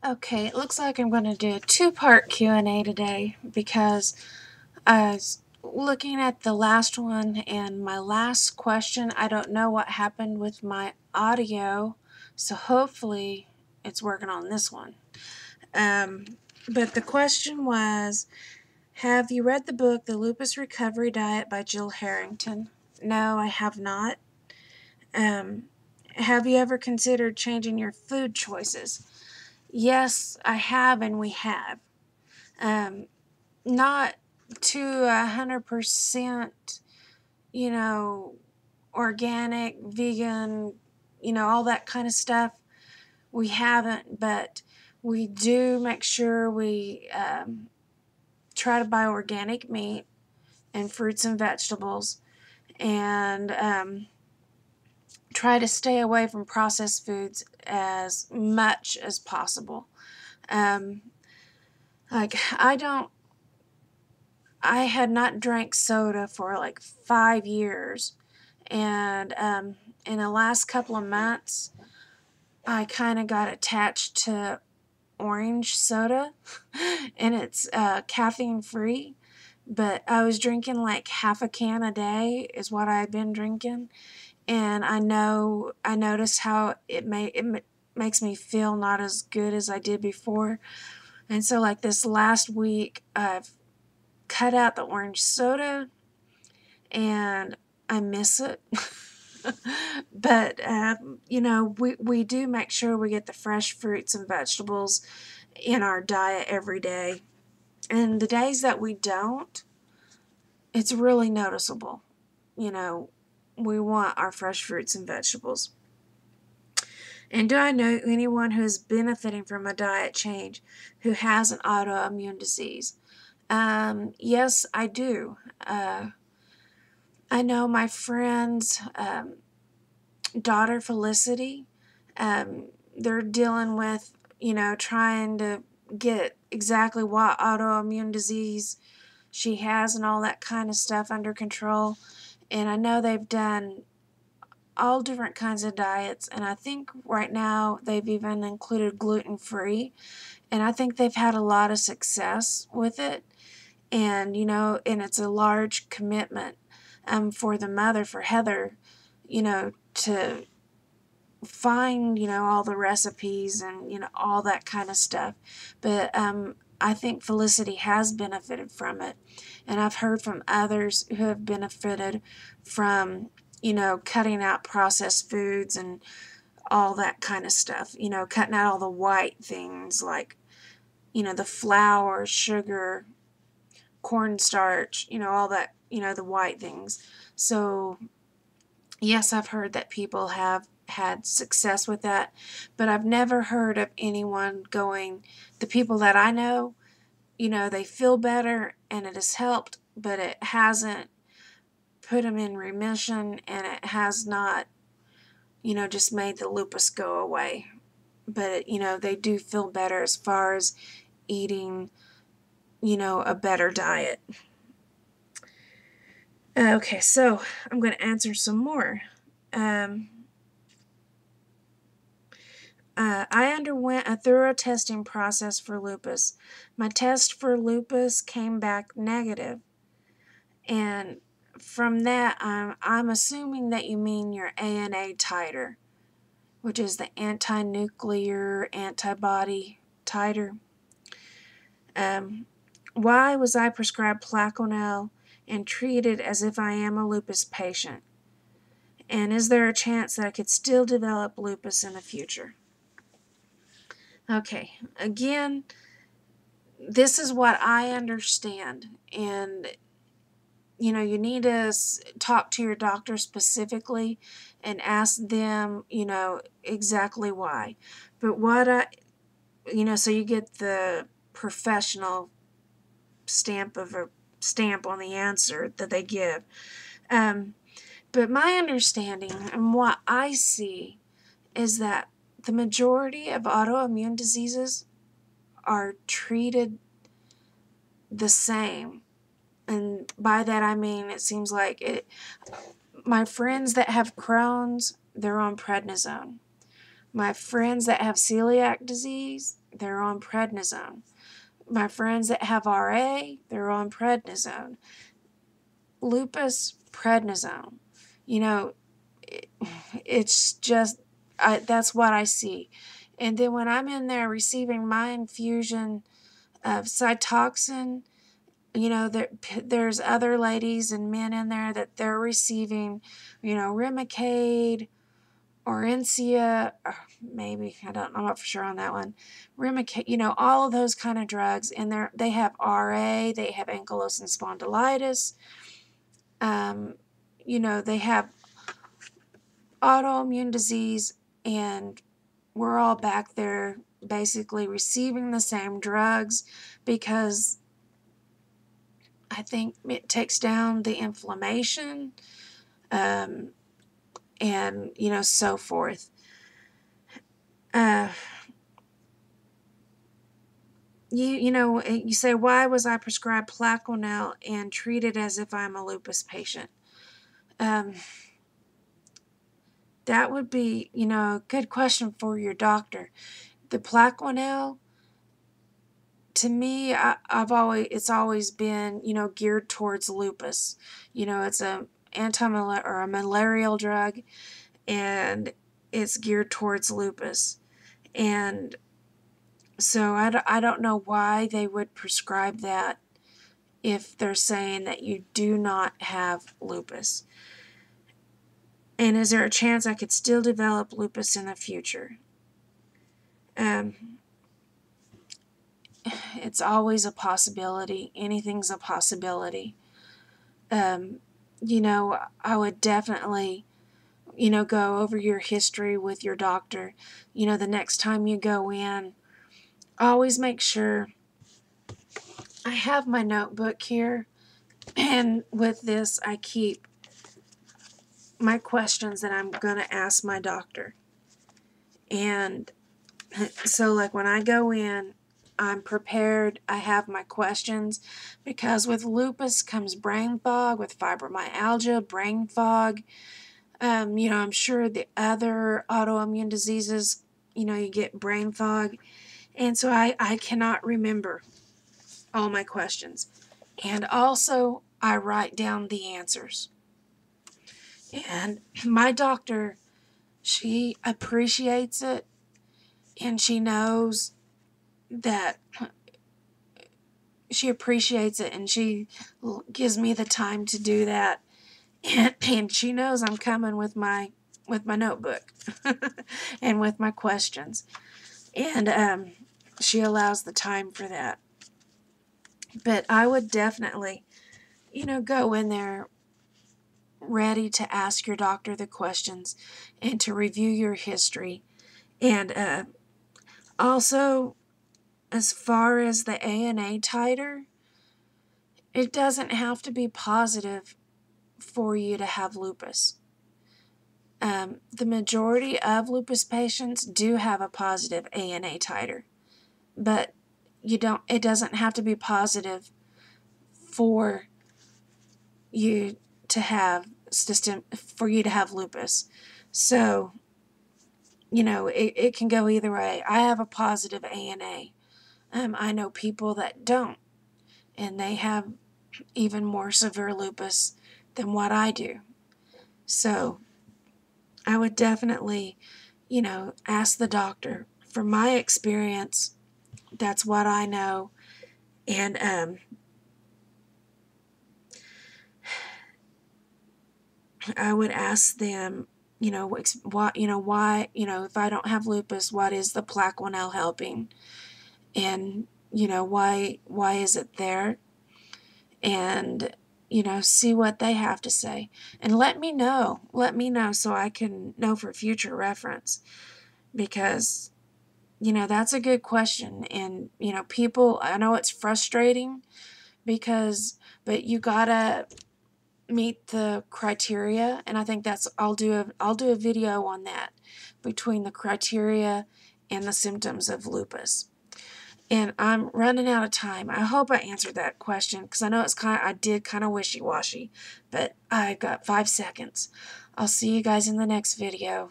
Okay, it looks like I'm going to do a two-part Q&A today because I was looking at the last one and my last question, I don't know what happened with my audio, so hopefully it's working on this one. But the question was, have you read the book The Lupus Recovery Diet by Jill Harrington? No, I have not. Have you ever considered changing your food choices? Yes, I have, and we have. Not to 100%, organic, vegan, all that kind of stuff. We haven't, but we do make sure we try to buy organic meat and fruits and vegetables, and try to stay away from processed foods as much as possible. Like, I had not drank soda for like 5 years, and in the last couple of months, I kind of got attached to orange soda, and it's caffeine free. But I was drinking like half a can a day is what I had been drinking, and I noticed how it makes me feel not as good as I did before. And so like this last week, I've cut out the orange soda, and I miss it. But we do make sure we get the fresh fruits and vegetables in our diet every day. And the days that we don't, it's really noticeable. We want our fresh fruits and vegetables. And do I know anyone who is benefiting from a diet change who has an autoimmune disease? Yes, I do. I know my friend's daughter, Felicity. They're dealing with, trying to get exactly what autoimmune disease she has and all that kind of stuff under control. And I know they've done all different kinds of diets, and I think right now they've even included gluten-free, and I think they've had a lot of success with it. And and it's a large commitment for the mother, for Heather, to find all the recipes and all that kind of stuff. But I think Felicity has benefited from it, and I've heard from others who have benefited from cutting out processed foods and all that kind of stuff, cutting out all the white things like the flour, sugar, cornstarch, all that, the white things. So yes, I've heard that people have had success with that, but I've never heard of anyone going, the people that I know, they feel better and it has helped, but it hasn't put them in remission, and it has not, just made the lupus go away. But, they do feel better as far as eating, a better diet. Okay, so I'm going to answer some more. I underwent a thorough testing process for lupus. My test for lupus came back negative, and from that, I'm assuming that you mean your ANA titer, which is the anti-nuclear antibody titer. Why was I prescribed Plaquenil and treated as if I am a lupus patient? And is there a chance that I could still develop lupus in the future? Okay, again, this is what I understand, and you need to talk to your doctor specifically and ask them, exactly why. But so you get the professional stamp on the answer that they give. But my understanding and what I see is that the majority of autoimmune diseases are treated the same. And by that I mean it seems like my friends that have Crohn's, they're on prednisone. My friends that have celiac disease, they're on prednisone. My friends that have RA, they're on prednisone. Lupus, prednisone. You know, it's just, that's what I see. And then when I'm in there receiving my infusion of Cytoxin, there's other ladies and men in there that they're receiving, Remicade or Encia, or maybe, I don't know, I'm not for sure on that one. Remicade, all of those kind of drugs, and they have RA, they have ankylosing spondylitis, they have autoimmune disease, and we're all back there basically receiving the same drugs because I think it takes down the inflammation, and, so forth. You say, why was I prescribed Plaquenil and treated as if I'm a lupus patient? That would be, a good question for your doctor. The Plaquenil, to me, it's always been, geared towards lupus. It's a or a malarial drug, and it's geared towards lupus. And so I don't know why they would prescribe that if they're saying that you do not have lupus. And is there a chance I could still develop lupus in the future? It's always a possibility. Anything's a possibility. I would definitely, go over your history with your doctor. The next time you go in, always make sure. I have my notebook here, and with this, I keep my questions that I'm going to ask my doctor. And so, like, when I go in, I'm prepared. I have my questions, because with lupus comes brain fog, with fibromyalgia, brain fog. I'm sure the other autoimmune diseases, you get brain fog. And so I cannot remember all my questions. And also, I write down the answers. And my doctor, she appreciates it, and she knows that she appreciates it, and she gives me the time to do that. And she knows I'm coming with my notebook and with my questions. And she allows the time for that. But I would definitely, go in there ready to ask your doctor the questions and to review your history. And also, as far as the ANA titer, it doesn't have to be positive for you to have lupus. The majority of lupus patients do have a positive ANA titer, but it doesn't have to be positive for you to have lupus. So, it can go either way. I have a positive ANA. I know people that don't, and they have even more severe lupus than what I do. So I would definitely, ask the doctor. From my experience, that's what I know. And I would ask them, why, if I don't have lupus, what is the Plaquenil helping? And, why is it there? And, see what they have to say. And let me know so I can know for future reference. Because, that's a good question. And, people, I know it's frustrating but you gotta meet the criteria. And I think I'll do a video on that, between the criteria and the symptoms of lupus. And I'm running out of time. I hope I answered that question, because I know I did kind of wishy-washy, but I got 5 seconds. I'll see you guys in the next video.